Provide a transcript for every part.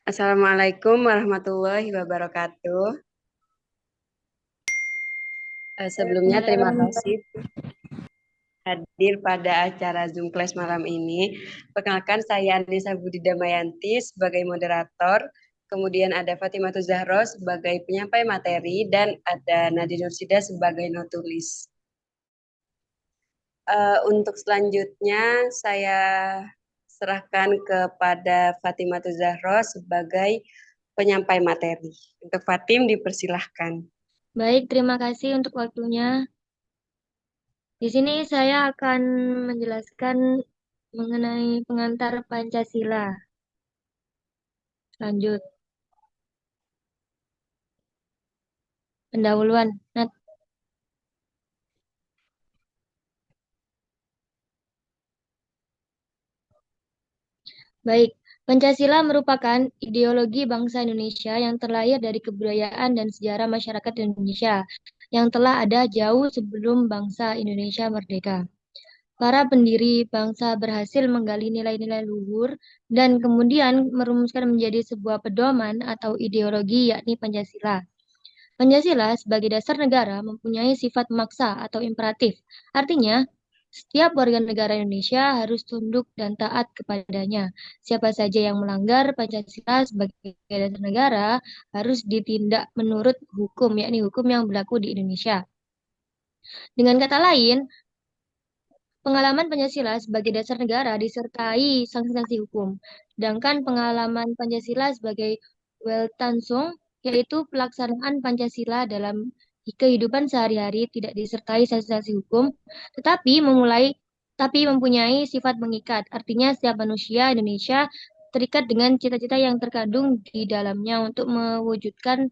Assalamualaikum warahmatullahi wabarakatuh. Sebelumnya terima Waalaikumsalam. kasih hadir pada acara Zoom Class malam ini. Perkenalkan saya Anissa Budi Damayanti sebagai moderator, kemudian ada Fatimah Zahro sebagai penyampai materi, dan ada Nadine Nursida sebagai notulis. Untuk selanjutnya saya serahkan kepada Fatimah Zahro sebagai penyampai materi. Untuk Fatim dipersilahkan. Baik, terima kasih untuk waktunya. Di sini saya akan menjelaskan mengenai pengantar Pancasila. Lanjut, pendahuluan. Nah, baik, Pancasila merupakan ideologi bangsa Indonesia yang terlahir dari kebudayaan dan sejarah masyarakat Indonesia yang telah ada jauh sebelum bangsa Indonesia merdeka. Para pendiri bangsa berhasil menggali nilai-nilai luhur dan kemudian merumuskan menjadi sebuah pedoman atau ideologi yakni Pancasila. Pancasila sebagai dasar negara mempunyai sifat memaksa atau imperatif. Artinya, setiap warga negara Indonesia harus tunduk dan taat kepadanya. Siapa saja yang melanggar Pancasila sebagai dasar negara harus ditindak menurut hukum, yakni hukum yang berlaku di Indonesia. Dengan kata lain, pengalaman Pancasila sebagai dasar negara disertai sanksi-sanksi hukum. Sedangkan pengalaman Pancasila sebagai Weltanschauung, yaitu pelaksanaan Pancasila dalam kehidupan sehari-hari tidak disertai sanksi-sanksi hukum, tapi mempunyai sifat mengikat. Artinya setiap manusia Indonesia terikat dengan cita-cita yang terkandung di dalamnya untuk mewujudkan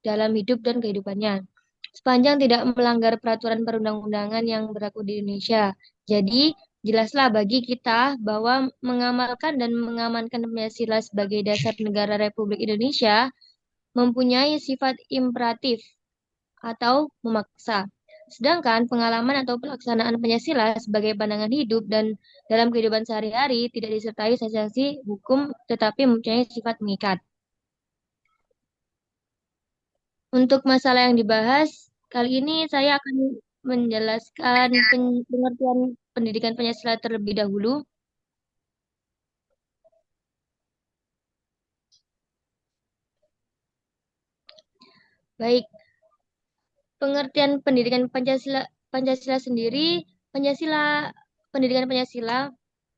dalam hidup dan kehidupannya. Sepanjang tidak melanggar peraturan perundang-undangan yang berlaku di Indonesia. Jadi, jelaslah bagi kita bahwa mengamalkan dan mengamankan Pancasila sebagai dasar negara Republik Indonesia mempunyai sifat imperatif atau memaksa. Sedangkan pengalaman atau pelaksanaan Pancasila sebagai pandangan hidup dan dalam kehidupan sehari-hari tidak disertai sanksi hukum tetapi mempunyai sifat mengikat. Untuk masalah yang dibahas, kali ini saya akan menjelaskan pengertian pendidikan Pancasila terlebih dahulu. Baik, pengertian pendidikan Pancasila sendiri, Pancasila pendidikan Pancasila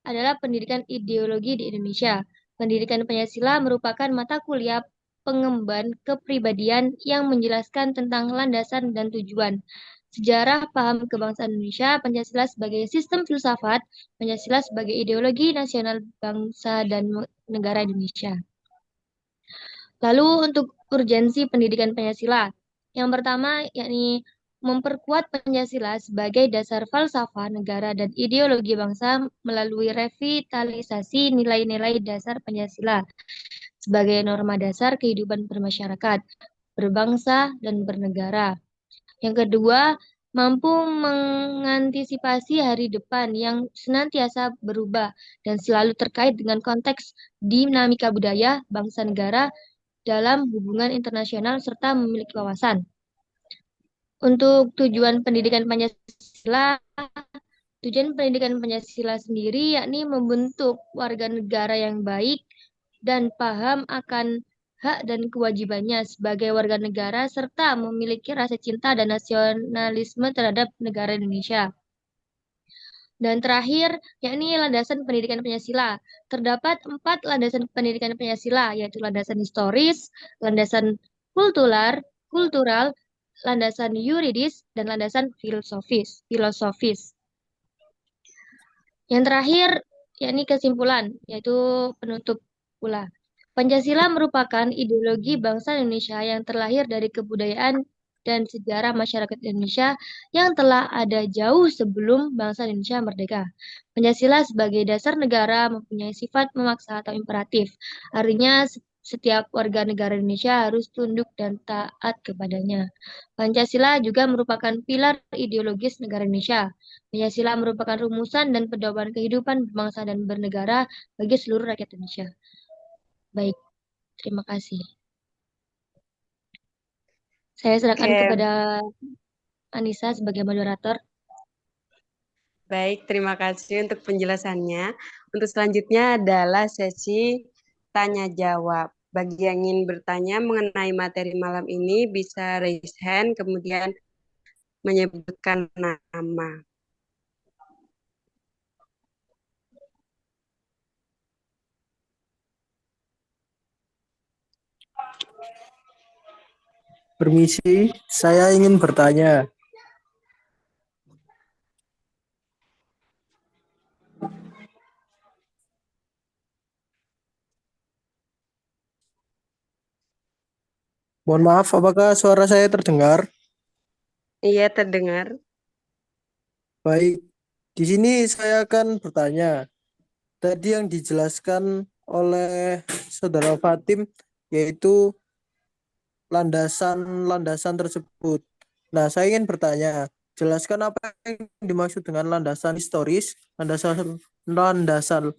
adalah pendidikan ideologi di Indonesia. Pendidikan Pancasila merupakan mata kuliah pengemban kepribadian yang menjelaskan tentang landasan dan tujuan sejarah paham kebangsaan Indonesia, Pancasila sebagai sistem filsafat, Pancasila sebagai ideologi nasional bangsa dan negara Indonesia. Lalu untuk urgensi pendidikan Pancasila. Yang pertama yakni memperkuat Pancasila sebagai dasar falsafah negara dan ideologi bangsa melalui revitalisasi nilai-nilai dasar Pancasila sebagai norma dasar kehidupan bermasyarakat, berbangsa, dan bernegara. Yang kedua, mampu mengantisipasi hari depan yang senantiasa berubah dan selalu terkait dengan konteks dinamika budaya, bangsa negara dalam hubungan internasional serta memiliki wawasan. Untuk tujuan pendidikan Pancasila sendiri yakni membentuk warga negara yang baik dan paham akan hak dan kewajibannya sebagai warga negara serta memiliki rasa cinta dan nasionalisme terhadap negara Indonesia. Dan terakhir, yakni landasan pendidikan Pancasila. Terdapat 4 landasan pendidikan Pancasila, yaitu landasan historis, landasan kultural, landasan yuridis, dan landasan filosofis. Yang terakhir, yakni kesimpulan, yaitu penutup pula. Pancasila merupakan ideologi bangsa Indonesia yang terlahir dari kebudayaan dan sejarah masyarakat Indonesia yang telah ada jauh sebelum bangsa Indonesia merdeka. Pancasila sebagai dasar negara mempunyai sifat memaksa atau imperatif. Artinya setiap warga negara Indonesia harus tunduk dan taat kepadanya. Pancasila juga merupakan pilar ideologis negara Indonesia. Pancasila merupakan rumusan dan pedoman kehidupan berbangsa dan bernegara bagi seluruh rakyat Indonesia. Baik. Terima kasih. Saya serahkan Oke, kepada Anissa sebagai moderator. baik, terima kasih untuk penjelasannya. Untuk selanjutnya adalah sesi tanya jawab. Bagi yang ingin bertanya mengenai materi malam ini bisa raise hand, kemudian menyebutkan nama. Permisi, saya ingin bertanya. Mohon maaf, apakah suara saya terdengar? Iya, terdengar. Baik, di sini saya akan bertanya. Tadi yang dijelaskan oleh Saudara Fatim yaitu landasan-landasan tersebut. Nah, saya ingin bertanya, jelaskan apa yang dimaksud dengan landasan historis, landasan, landasan,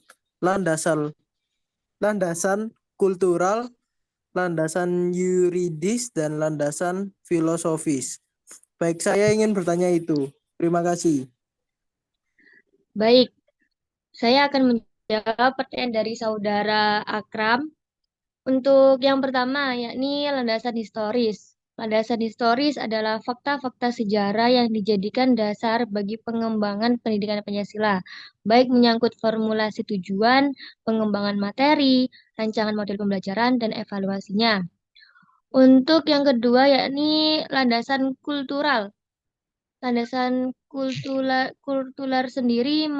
landasan kultural, landasan yuridis, dan landasan filosofis. Baik, saya ingin bertanya itu. Terima kasih. Baik, saya akan menjawab pertanyaan dari saudara Akram. Untuk yang pertama, yakni landasan historis. Landasan historis adalah fakta-fakta sejarah yang dijadikan dasar bagi pengembangan pendidikan Pancasila, baik menyangkut formulasi tujuan, pengembangan materi, rancangan model pembelajaran, dan evaluasinya. Untuk yang kedua, yakni landasan kultural. Landasan kultural sendiri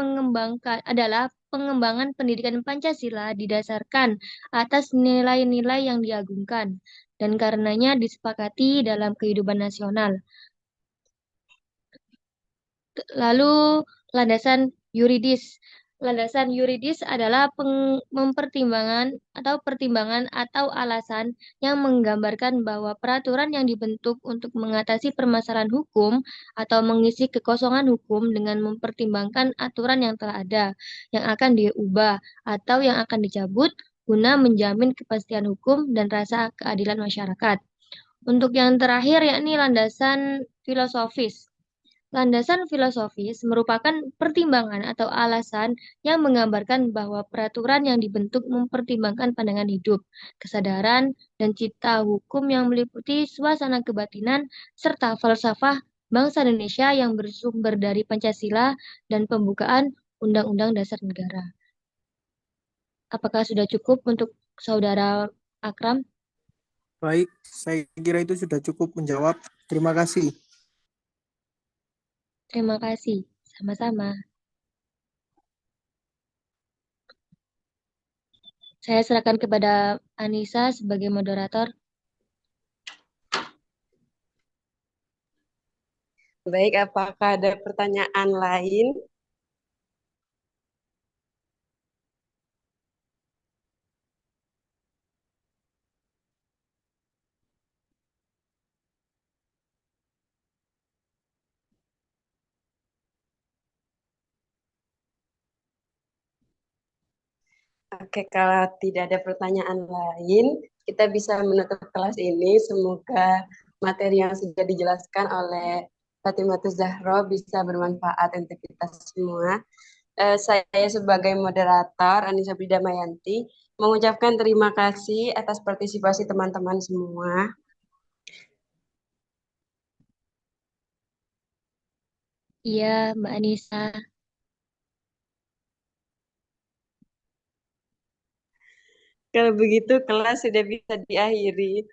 adalah pengembangan pendidikan Pancasila didasarkan atas nilai-nilai yang diagungkan dan karenanya disepakati dalam kehidupan nasional. Lalu landasan yuridis. Landasan yuridis adalah pertimbangan atau alasan yang menggambarkan bahwa peraturan yang dibentuk untuk mengatasi permasalahan hukum atau mengisi kekosongan hukum dengan mempertimbangkan aturan yang telah ada, yang akan diubah atau yang akan dicabut guna menjamin kepastian hukum dan rasa keadilan masyarakat. Untuk yang terakhir yakni landasan filosofis. Landasan filosofis merupakan pertimbangan atau alasan yang menggambarkan bahwa peraturan yang dibentuk mempertimbangkan pandangan hidup, kesadaran, dan cita hukum yang meliputi suasana kebatinan serta falsafah bangsa Indonesia yang bersumber dari Pancasila dan pembukaan Undang-Undang Dasar Negara. Apakah sudah cukup untuk saudara Akram? Baik, saya kira itu sudah cukup menjawab. Terima kasih. Terima kasih. Sama-sama. Saya serahkan kepada Anissa sebagai moderator. Baik, apakah ada pertanyaan lain? Oke, kalau tidak ada pertanyaan lain, kita bisa menutup kelas ini. Semoga materi yang sudah dijelaskan oleh Fatimah Zahro bisa bermanfaat untuk kita semua. Saya sebagai moderator, Anissa Bidamayanti, mengucapkan terima kasih atas partisipasi teman-teman semua. Iya, Mbak Anissa. Kalau begitu, kelas sudah bisa diakhiri.